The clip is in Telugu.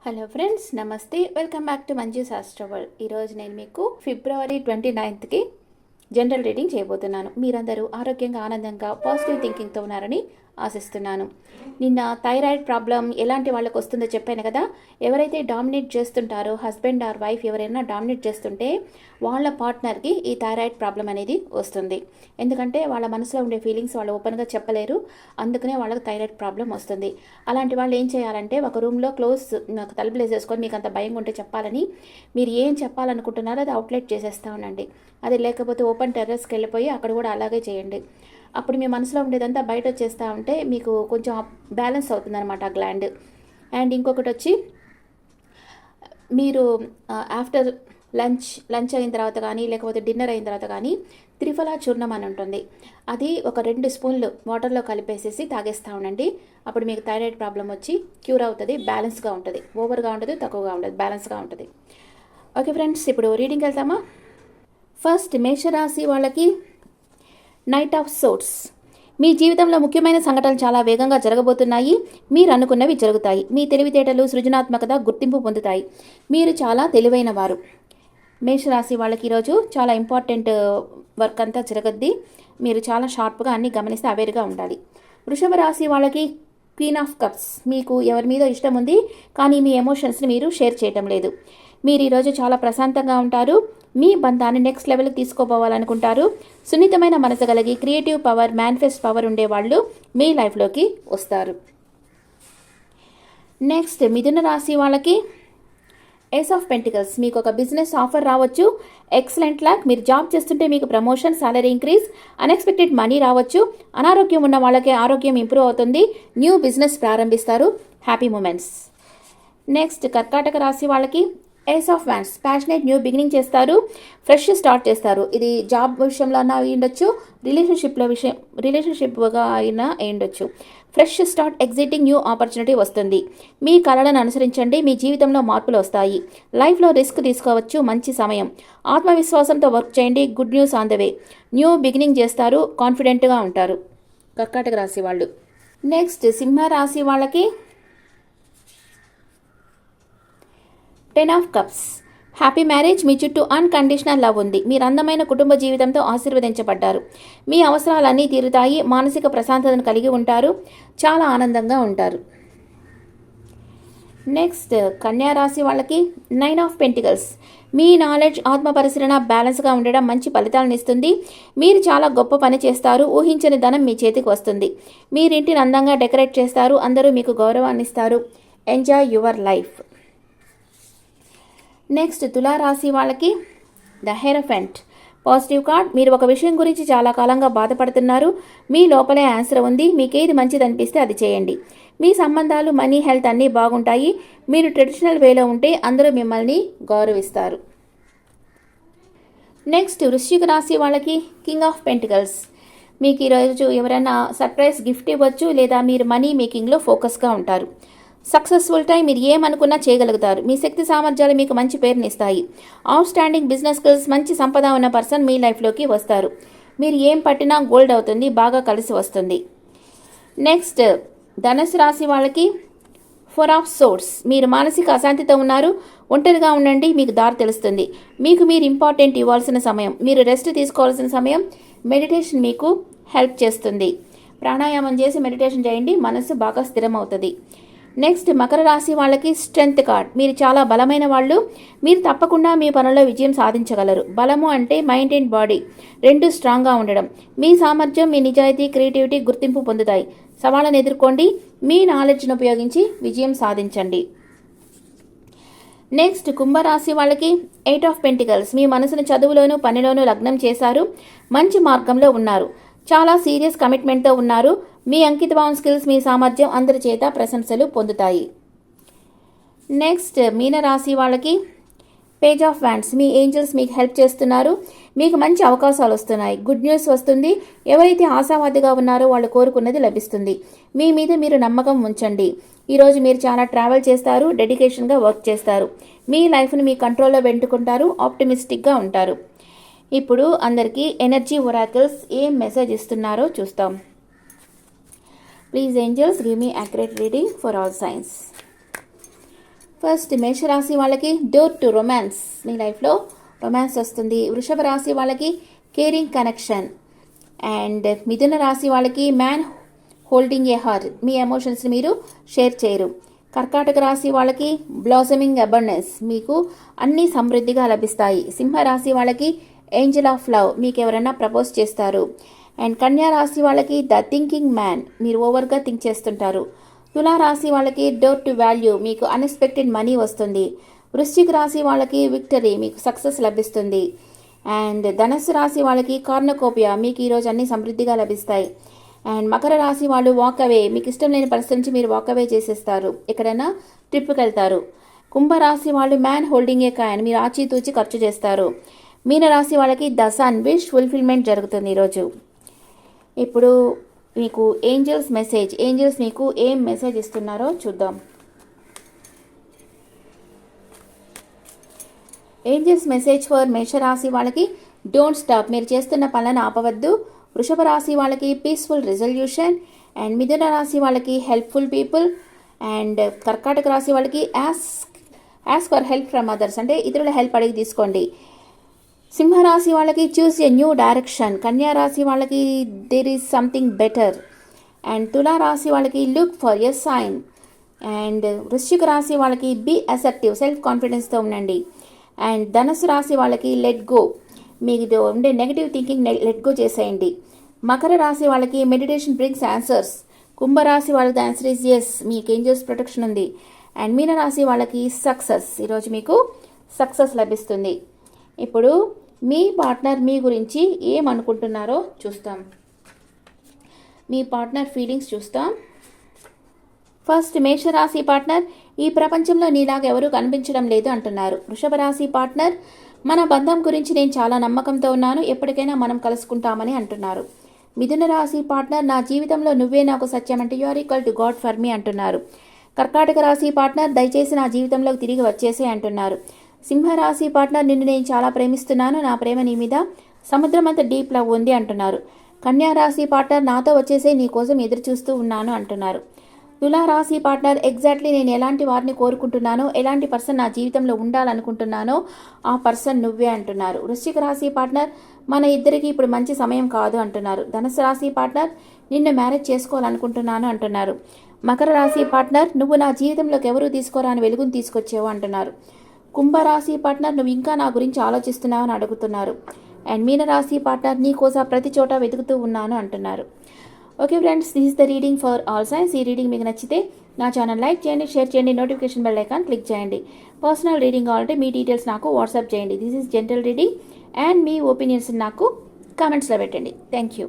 హలో ఫ్రెండ్స్, నమస్తే. Welcome back to Manju's astro world. ఈరోజు నేను మీకు ఫిబ్రవరి 29కి జనరల్ రీడింగ్ చేయబోతున్నాను. మీరందరూ ఆరోగ్యంగా, ఆనందంగా, పాజిటివ్ థింకింగ్తో ఉన్నారని ఆశిస్తున్నాను. నిన్న థైరాయిడ్ ప్రాబ్లం ఎలాంటి వాళ్ళకు వస్తుందో చెప్పాను కదా. ఎవరైతే డామినేట్ చేస్తుంటారో, హస్బెండ్ ఆర్ వైఫ్ ఎవరైనా డామినేట్ చేస్తుంటే వాళ్ళ పార్ట్నర్కి ఈ థైరాయిడ్ ప్రాబ్లం అనేది వస్తుంది. ఎందుకంటే వాళ్ళ మనసులో ఉండే ఫీలింగ్స్ వాళ్ళు ఓపెన్గా చెప్పలేరు, అందుకనే వాళ్ళకి థైరాయిడ్ ప్రాబ్లం వస్తుంది. అలాంటి వాళ్ళు ఏం చేయాలంటే, ఒక రూమ్లో తలుపులు వేసేసుకొని, మీకు అంత భయం ఉంటే చెప్పాలని, మీరు ఏం చెప్పాలనుకుంటున్నారో అది అవుట్లెట్ చేసేస్తూ ఉండండి. అది లేకపోతే ఓపెన్ టెర్రస్కి వెళ్ళిపోయి అక్కడ కూడా అలాగే చేయండి. అప్పుడు మీ మనసులో ఉండేదంతా బయట వచ్చేస్తూ ఉంటే మీకు కొంచెం బ్యాలెన్స్ అవుతుంది అనమాట ఆ గ్లాండ్. అండ్ ఇంకొకటి వచ్చి, మీరు ఆఫ్టర్ లంచ్ అయిన తర్వాత కానీ, లేకపోతే డిన్నర్ అయిన తర్వాత కానీ త్రిఫలా చూర్ణం అని ఉంటుంది. అది ఒక 2 స్పూన్లు వాటర్లో కలిపేసేసి తాగేస్తూ ఉండండి. అప్పుడు మీకు థైరాయిడ్ ప్రాబ్లం వచ్చి క్యూర్ అవుతుంది. బ్యాలెన్స్గా ఉంటుంది, ఓవర్గా ఉండదు, తక్కువగా ఉండదు, బ్యాలెన్స్గా ఉంటుంది. ఓకే ఫ్రెండ్స్, ఇప్పుడు రీడింగ్కి వెళ్తామా. ఫస్ట్, మేషరాశి వాళ్ళకి నైట్ ఆఫ్ సోర్ట్స్. మీ జీవితంలో ముఖ్యమైన సంఘటనలు చాలా వేగంగా జరగబోతున్నాయి. మీరు అనుకున్నవి జరుగుతాయి. మీ తెలివితేటలు, సృజనాత్మకత గుర్తింపు పొందుతాయి. మీరు చాలా తెలివైన వారు. మేషరాశి వాళ్ళకి ఈరోజు చాలా ఇంపార్టెంట్ వర్క్ అంతా జరగద్ది. మీరు చాలా షార్ప్గా అన్ని గమనిస్తే అవేర్గా ఉండాలి. వృషభ రాశి వాళ్ళకి క్వీన్ ఆఫ్ కప్స్. మీకు ఎవరి మీద ఇష్టం ఉంది, కానీ మీ ఎమోషన్స్ని మీరు షేర్ చేయటం లేదు. మీరు ఈరోజు చాలా ప్రశాంతంగా ఉంటారు. మీ బంధాన్ని నెక్స్ట్ లెవెల్కి తీసుకోపోవాలనుకుంటారు. సున్నితమైన మనసు కలిగి, క్రియేటివ్ పవర్, మేనిఫెస్ట్ పవర్ ఉండేవాళ్ళు మీ లైఫ్లోకి వస్తారు. నెక్స్ట్, మిథున రాశి వాళ్ళకి ఏస్ ఆఫ్ పెంటికల్స్. మీకు ఒక బిజినెస్ ఆఫర్ రావచ్చు. Excellent luck. మీరు జాబ్ చేస్తుంటే మీకు promotion, salary increase, unexpected money రావచ్చు. అనారోగ్యం ఉన్న వాళ్ళకి ఆరోగ్యం ఇంప్రూవ్ అవుతుంది. న్యూ బిజినెస్ ప్రారంభిస్తారు. Happy moments. నెక్స్ట్, కర్కాటక రాశి వాళ్ళకి ace of wands. Passionate new beginning చేస్తారు. ఫ్రెష్ స్టార్ట్ చేస్తారు. ఇది జాబ్ విషయంలో అయినా అయ్యుండొచ్చు, రిలేషన్షిప్గా అయినా అయ్యుండొచ్చు. Fresh start, exciting new opportunity వస్తుంది. మీ కలలను అనుసరించండి. మీ జీవితంలో మార్పులు వస్తాయి. లైఫ్లో రిస్క్ తీసుకోవచ్చు. మంచి సమయం. ఆత్మవిశ్వాసంతో వర్క్ చేయండి. Good news on the way. New beginning చేస్తారు. కాన్ఫిడెంట్గా ఉంటారు కర్కాటక రాశి వాళ్ళు. నెక్స్ట్, సింహరాశి వాళ్ళకి 10 ఆఫ్ కప్స్. Happy marriage. మీ చుట్టూ అన్కండిషనల్ లవ్ ఉంది. మీరు అందమైన కుటుంబ జీవితంతో ఆశీర్వదించబడ్డారు. మీ అవసరాలన్నీ తీరుతాయి. మానసిక ప్రశాంతతను కలిగి ఉంటారు. చాలా ఆనందంగా ఉంటారు. నెక్స్ట్, కన్యా రాశి వాళ్ళకి 9 ఆఫ్ పెంటికల్స్. మీ నాలెడ్జ్, ఆత్మ పరిశీలన బ్యాలెన్స్గా ఉండడం మంచి ఫలితాలను ఇస్తుంది. మీరు చాలా గొప్ప పని చేస్తారు. ఊహించని ధనం మీ చేతికి వస్తుంది. మీరింటిని అందంగా డెకరేట్ చేస్తారు. అందరూ మీకు గౌరవాన్ని ఇస్తారు. Enjoy your life. నెక్స్ట్, తులారాశి వాళ్ళకి ద హెరఫెంట్. Positive card. మీరు ఒక విషయం గురించి చాలా కాలంగా బాధపడుతున్నారు. మీ లోపలే ఆన్సర్ ఉంది. మీకేది మంచిది అనిపిస్తే అది చేయండి. మీ సంబంధాలు, మనీ, హెల్త్ అన్నీ బాగుంటాయి. మీరు ట్రెడిషనల్ వేలో ఉంటే అందరూ మిమ్మల్ని గౌరవిస్తారు. నెక్స్ట్, వృశ్చిక రాశి వాళ్ళకి కింగ్ ఆఫ్ పెంటికల్స్. మీకు ఈరోజు ఎవరైనా సర్ప్రైజ్ గిఫ్ట్ ఇవ్వచ్చు, లేదా మీరు మనీ మేకింగ్లో ఫోకస్గా ఉంటారు. Successful time. మీరు ఏమనుకున్నా చేయగలుగుతారు. మీ శక్తి సామర్థ్యాలు మీకు మంచి పేరునిస్తాయి. Outstanding business skills. మంచి సంపద ఉన్న పర్సన్ మీ లైఫ్లోకి వస్తారు. మీరు ఏం పట్టినా గోల్డ్ అవుతుంది. బాగా కలిసి వస్తుంది. నెక్స్ట్, ధనుసు రాశి వాళ్ళకి 4 ఆఫ్ సోర్ట్స్. మీరు మానసిక అశాంతితో ఉన్నారు. ఒంటరిగా ఉండండి. మీకు దారి తెలుస్తుంది. మీకు మీరు ఇంపార్టెంట్ ఇవ్వాల్సిన సమయం. మీరు రెస్ట్ తీసుకోవాల్సిన సమయం. మెడిటేషన్ మీకు హెల్ప్ చేస్తుంది. ప్రాణాయామం చేసి మెడిటేషన్ చేయండి. మనసు బాగా స్థిరం అవుతుంది. నెక్స్ట్, మకర రాశి వాళ్ళకి స్ట్రెంగ్త్ కార్డ్. మీరు చాలా బలమైన వాళ్ళు. మీరు తప్పకుండా మీ పనుల్లో విజయం సాధించగలరు. బలము అంటే మైండ్ అండ్ బాడీ రెండు స్ట్రాంగ్గా ఉండడం. మీ సామర్థ్యం, మీ నిజాయితీ, క్రియేటివిటీ గుర్తింపు పొందుతాయి. సవాళ్ళను ఎదుర్కోండి. మీ నాలెడ్జ్ను ఉపయోగించి విజయం సాధించండి. నెక్స్ట్, కుంభరాశి వాళ్ళకి 8 ఆఫ్ పెంటికల్స్. మీ మనసును చదువులోనూ పనిలోనూ లగ్నం చేశారు. మంచి మార్గంలో ఉన్నారు. చాలా సీరియస్ కమిట్మెంట్తో ఉన్నారు. మీ అంకితభావం, స్కిల్స్, మీ సామర్థ్యం అందరి చేత ప్రశంసలు పొందుతాయి. నెక్స్ట్, మీనరాశి వాళ్ళకి page of wands. Me angels మీకు హెల్ప్ చేస్తున్నారు. మీకు మంచి అవకాశాలు వస్తున్నాయి. గుడ్ న్యూస్ వస్తుంది. ఎవరైతే ఆశావాదిగా ఉన్నారో వాళ్ళు కోరుకున్నది లభిస్తుంది. మీ మీద మీరు నమ్మకం ఉంచండి. ఈరోజు మీరు చాలా ట్రావెల్ చేస్తారు. డెడికేషన్గా వర్క్ చేస్తారు. మీ లైఫ్ని మీ కంట్రోల్లో పెట్టుకుంటారు. ఆప్టిమిస్టిక్గా ఉంటారు. ఇప్పుడు అందరికీ ఎనర్జీ ఒరాకిల్స్ ఏం మెసేజ్ ఇస్తున్నారో చూస్తాం. Please angels, give me accurate reading for all science. First మేషరాశి వాళ్ళకి డోర్ టు రొమాన్స్, మీ లైఫ్లో రొమాన్స్ వస్తుంది. వృషభ రాశి వాళ్ళకి కేరింగ్ కనెక్షన్. అండ్ మిథున రాశి వాళ్ళకి మ్యాన్ హోల్డింగ్ ఏ హార్ట్, మీ ఎమోషన్స్ని మీరు షేర్ చేయరు. కర్కాటక రాశి వాళ్ళకి బ్లాసమింగ్ అబండెన్స్, మీకు అన్ని సమృద్ధిగా లభిస్తాయి. సింహరాశి వాళ్ళకి ఏంజల్ ఆఫ్ లవ్, మీకు ఎవరైనా ప్రపోజ్ చేస్తారు. అండ్ కన్యా రాశి వాళ్ళకి ద థింకింగ్ మ్యాన్, మీరు ఓవర్గా థింక్ చేస్తుంటారు. తులారాశి వాళ్ళకి డోర్ టు వాల్యూ, మీకు అన్ఎక్స్పెక్టెడ్ మనీ వస్తుంది. వృశ్చిక రాశి వాళ్ళకి విక్టరీ, మీకు సక్సెస్ లభిస్తుంది. అండ్ ధనస్సు రాశి వాళ్ళకి కార్నకోపియా, మీకు ఈరోజు అన్ని సమృద్ధిగా లభిస్తాయి. అండ్ మకర రాశి వాళ్ళు వాక్ అవే, మీకు ఇష్టం లేని పరిస్థితి నుంచి మీరు వాక్ అవే చేసేస్తారు, ఎక్కడైనా ట్రిప్కి వెళ్తారు. కుంభరాశి వాళ్ళు మ్యాన్ హోల్డింగ్ ఏ కాయిన్, మీరు ఆచితూచి ఖర్చు చేస్తారు. మీనరాశి వాళ్ళకి ద సన్ విష్ ఫుల్ఫిల్మెంట్ జరుగుతుంది ఈరోజు. ఇప్పుడు మీకు ఏంజల్స్ మెసేజ్, ఏంజల్స్ మీకు ఏం మెసేజ్ ఇస్తున్నారో చూద్దాం. ఏంజల్స్ మెసేజ్ ఫర్ మేషరాశి వాళ్ళకి డోంట్ స్టాప్, మీరు చేస్తున్న పనులను ఆపవద్దు. వృషభ రాశి వాళ్ళకి పీస్ఫుల్ రిజల్యూషన్. అండ్ మిథున రాశి వాళ్ళకి హెల్ప్ఫుల్ పీపుల్. అండ్ కర్కాటక రాశి వాళ్ళకి ask for help from others, అంటే ఇతరుల హెల్ప్ అడిగి తీసుకోండి. సింహరాశి వాళ్ళకి చూస్ ఎ న్యూ డైరెక్షన్. కన్యా రాశి వాళ్ళకి there is something better. And తులా రాశి వాళ్ళకి look for a sign. And వృశ్చిక రాశి వాళ్ళకి బీ అసర్టివ్, సెల్ఫ్ కాన్ఫిడెన్స్తో ఉండండి. అండ్ ధనుసు రాశి వాళ్ళకి లెట్ గో, మీకు ఉండే నెగిటివ్ థింకింగ్ లెట్ గో చేసేయండి. మకర రాశి వాళ్ళకి మెడిటేషన్ బ్రింగ్స్ ఆన్సర్స్. కుంభరాశి వాళ్ళకి ఆన్సర్ ఈజ్ ఎస్, మీకు ఏంజల్స్ ప్రొటెక్షన్ ఉంది. అండ్ మీనరాశి వాళ్ళకి సక్సెస్, ఈరోజు మీకు సక్సెస్ లభిస్తుంది. ఇప్పుడు మీ పార్ట్నర్ మీ గురించి ఏమనుకుంటున్నారో చూస్తాం. మీ పార్ట్నర్ ఫీలింగ్స్ చూస్తాం. ఫస్ట్ మేషరాశి పార్ట్నర్, ఈ ప్రపంచంలో నీలాగా ఎవరూ కనిపించడం లేదు అంటున్నారు. వృషభ రాశి పార్ట్నర్, మన బంధం గురించి నేను చాలా నమ్మకంతో ఉన్నాను, ఎప్పటికైనా మనం కలుసుకుంటామని అంటున్నారు. మిథున రాశి పార్ట్నర్, నా జీవితంలో నువ్వే నాకు సత్యం అంటే you are equal to god for me అంటున్నారు. కర్కాటక రాశి పార్ట్నర్, దయచేసి నా జీవితంలోకి తిరిగి వచ్చేసే అంటున్నారు. సింహరాశి పార్ట్నర్, నిన్ను నేను చాలా ప్రేమిస్తున్నాను, నా ప్రేమ నీ మీద సముద్రం అంత డీప్ లవ్ ఉంది అంటున్నారు. కన్యా రాశి పార్ట్నర్, నాతో వచ్చేసే నీ కోసం ఎదురు చూస్తూ ఉన్నాను అంటున్నారు. తులారాశి పార్ట్నర్, ఎగ్జాక్ట్లీ నేను ఎలాంటి వారిని కోరుకుంటున్నానో, ఎలాంటి పర్సన్ నా జీవితంలో ఉండాలనుకుంటున్నానో ఆ పర్సన్ నువ్వే అంటున్నారు. వృశ్చిక రాశి పార్ట్నర్, మన ఇద్దరికి ఇప్పుడు మంచి సమయం కాదు అంటున్నారు. ధనుసు రాశి పార్ట్నర్, నిన్ను మ్యారేజ్ చేసుకోవాలనుకుంటున్నాను అంటున్నారు. మకర రాశి పార్ట్నర్, నువ్వు నా జీవితంలోకి ఎవరు తీసుకోరాని వెలుగును తీసుకొచ్చావు అంటున్నారు. కుంభరాశి పార్ట్నర్, నువ్వు ఇంకా నా గురించి ఆలోచిస్తున్నావు అని అడుగుతున్నారు. అండ్ మీనరాశి పార్ట్నర్, నీ కోసం ప్రతి చోట వెతుకుతూ ఉన్నాను అంటున్నారు. Okay friends, this is the reading for all science. ఈ రీడింగ్ మీకు నచ్చితే నా ఛానల్ లైక్ చేయండి, షేర్ చేయండి, నోటిఫికేషన్ బెల్ ఐకాన్ క్లిక్ చేయండి. పర్సనల్ రీడింగ్ కావాలంటే మీ డీటెయిల్స్ నాకు వాట్సాప్ చేయండి. This is general reading and me opinions నాకు కామెంట్స్లో పెట్టండి. Thank you.